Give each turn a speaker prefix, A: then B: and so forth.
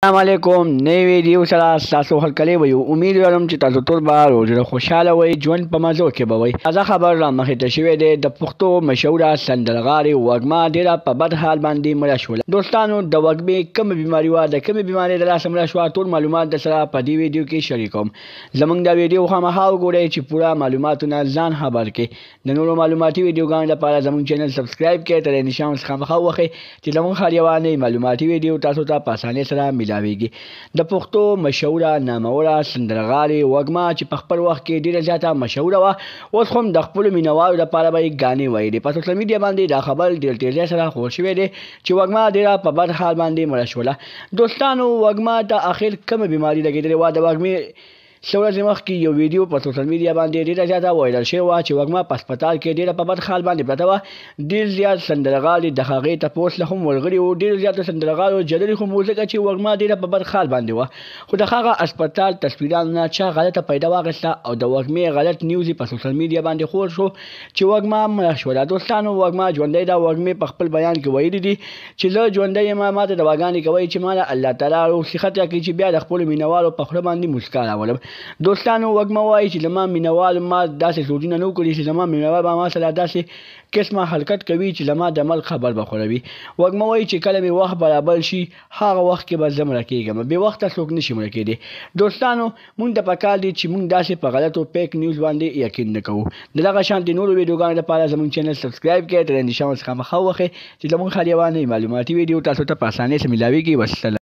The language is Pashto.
A: السلام علیکم نوی ویډیو سره تاسو هرکلی وي امید لرم چې تاسو ټول به روزه خوشاله وئ ژوند په مزو کې به وئ تازه خبر را مخې ته شوی دی د پښتو مشهوره سندرغاړې وږمه ډېره په بد حال باندې مړه شوله دوستانو د وږمې کومه بیماري وه د کومې بیمارۍ د لاسه مړه شوه ټول معلومات درسره په دې ویډیو کې شریکوم زموږ دا ویډیو خامخا وګورئ چې پوره معلوماتونه ځان خبر کړئ د نورو معلوماتي ویډیوګانو لپاره زموږ چینل سبسکرایب کړئ تر نشان څخه خامخا ووهئ چې زموږ هر یوه نوې معلوماتي ویډیو تاسو ته په اسانۍ سره د پښتو مشهوره ناموره سندرغاړې وږمه چې په خپل وخت کې ډېره زیاته مشهوره وه اوس هم د خپلو مینهوالو لپاره به یې ګانې ویلې په سوشل میډیا باندې دا خبر ډېر تیزۍ سره خپور شوی دی چې وږمه ډېره په بد حال باندې مړه شوله دوستانو وږمه ته اخر کومه بیماري لګېدلې وه د وږمې څو ورځې مخکې یو ویډیو په سوشل میډیا باندې ډېره زیاته وایرل شوې وه چې وږمه په هسپتال کې ډېره په بد حال باندې پرته وه ډېر زیات سندرغاړي د هغې تپوس له هم ورغلي وو ډېرو زیاتو سندرغاړو جللي خو مو ځکه چې وږمه ډېره په بد حال باندې وه خو د هغه هسپتال تصویرانو نه چا غلطه پیدا واخیسته او د وږمې غلط نیوز په سوشل میډیا باندې خور شو چې وږمه مړه شوله دوستانو وږمه ژوندۍ ده وږمې په خپل بیان کې ویلي دي چې زه ژوندۍ یم ماته دواګانې کوئ چې ما له الله تعالی روغصحت راکړي چې بیا د خپلو مینهوالو په خوله باندې موسکا راولم دوستانو وږمه وایي چې زما مینهوال ما داسې سوچونه نه وکړي چې زما مینهوال به ما سره داسې قسمه حرکت کوي چې زما د ملک خبر به خوروي وږمه وایي چې کله مې وخت برابر شي هغه وخت کې به زه مړه کېږم بې وخته څوک نشي مړه کېدی دوستانو مونږ ته پکار دي چې مونږ داسې په غلطو پیک نیوز باندې یقین نه کوو د دغه شانتې نورو ویډیوګانو لپاره زموږ چینل سبسکرایب کړئ تر نشان څخه مخه ووهئ چې زموږ هر یوه نوې معلوماتي ویډیو تاسو ته په اسانۍ سره میلاویږي والسلام